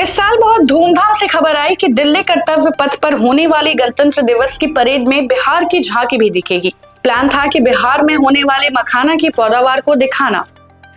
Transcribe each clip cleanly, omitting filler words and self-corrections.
इस साल बहुत धूमधाम से खबर आई कि दिल्ली कर्तव्य पथ पर होने वाली गणतंत्र दिवस की परेड में बिहार की झांकी भी दिखेगी। प्लान था कि बिहार में होने वाले मखाना की पैदावार को दिखाना।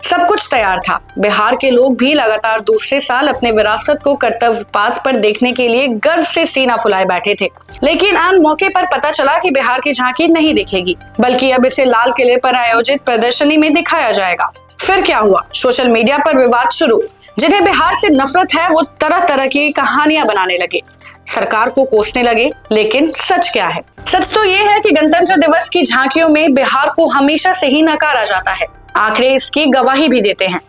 सब कुछ तैयार था। बिहार के लोग भी लगातार दूसरे साल अपने विरासत को कर्तव्य पथ पर देखने के लिए गर्व से सीना फुलाए बैठे थे। लेकिन आन मौके पर पता चला कि बिहार की झांकी नहीं दिखेगी, बल्कि अब इसे लाल किले पर आयोजित प्रदर्शनी में दिखाया जाएगा। फिर क्या हुआ? सोशल मीडिया पर विवाद शुरू। जिन्हें बिहार से नफरत है वो तरह तरह की कहानियां बनाने लगे, सरकार को कोसने लगे। लेकिन सच क्या है? सच तो ये है कि गणतंत्र दिवस की झांकियों में बिहार को हमेशा से ही नकारा जाता है। आंकड़े इसकी गवाही भी देते हैं।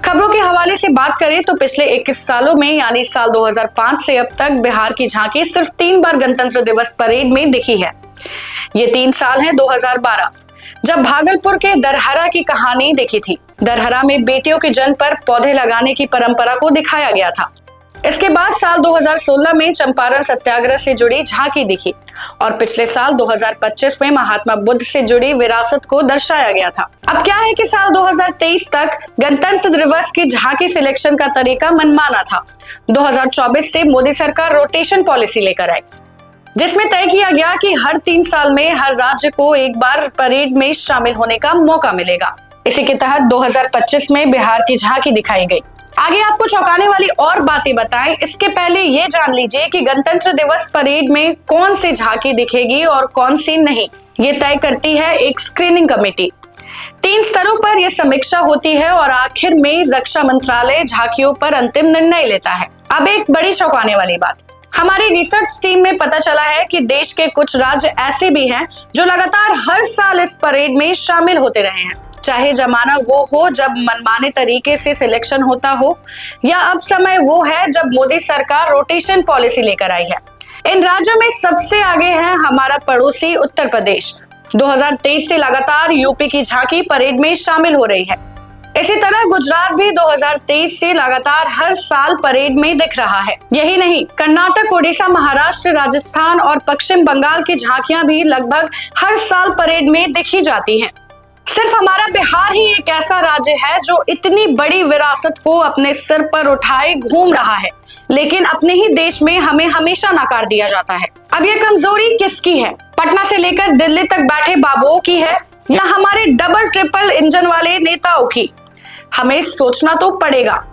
खबरों के हवाले से बात करें तो पिछले 21 सालों में यानी साल 2005 से अब तक बिहार की झांकी सिर्फ 3 बार गणतंत्र दिवस परेड में दिखी है। ये 3 साल हैं 2012, जब भागलपुर के दरहरा की कहानी दिखी थी। दरहरा में बेटियों के जन्म पर पौधे लगाने की परंपरा को दिखाया गया था। इसके बाद साल 2016 में चंपारण सत्याग्रह से जुड़ी झांकी दिखी और पिछले साल 2025 में महात्मा बुद्ध से जुड़ी विरासत को दर्शाया गया था। अब क्या है कि साल 2023 तक गणतंत्र दिवस की झांकी सिलेक्शन का तरीका मनमाना था। 2024 से मोदी सरकार रोटेशन पॉलिसी लेकर आई, जिसमें तय किया गया कि हर 3 साल में हर राज्य को एक बार परेड में शामिल होने का मौका मिलेगा। इसी के तहत 2025 में बिहार की झांकी दिखाई गई। आगे आपको चौंकाने वाली और बातें बताएं, इसके पहले ये जान लीजिए कि गणतंत्र दिवस परेड में कौन सी झांकी दिखेगी और कौन सी नहीं। ये तय करती है एक स्क्रीनिंग कमेटी। 3 स्तरों पर यह समीक्षा होती है और आखिर में रक्षा मंत्रालय झांकियों पर अंतिम निर्णय लेता है। अब एक बड़ी चौंकाने वाली बात, हमारी रिसर्च टीम में पता चला है कि देश के कुछ राज्य ऐसे भी हैं जो लगातार हर साल इस परेड में शामिल होते रहे हैं। चाहे जमाना वो हो जब मनमाने तरीके से सिलेक्शन होता हो, या अब समय वो है जब मोदी सरकार रोटेशन पॉलिसी लेकर आई है। इन राज्यों में सबसे आगे है हमारा पड़ोसी उत्तर प्रदेश। 2023 से लगातार यूपी की झांकी परेड में शामिल हो रही है। इसी तरह गुजरात भी 2023 से लगातार हर साल परेड में दिख रहा है। यही नहीं, कर्नाटक, उड़ीसा, महाराष्ट्र, राजस्थान और पश्चिम बंगाल की झांकियां भी लगभग हर साल परेड में दिखी जाती हैं। सिर्फ हमारा बिहार ही एक ऐसा राज्य है जो इतनी बड़ी विरासत को अपने सिर पर उठाए घूम रहा है, लेकिन अपने ही देश में हमें हमेशा नकार दिया जाता है। अब ये कमजोरी किसकी है? पटना से लेकर दिल्ली तक बैठे बाबुओं की है या हमारे डबल ट्रिपल इंजन वाले नेताओं की? हमें सोचना तो पड़ेगा।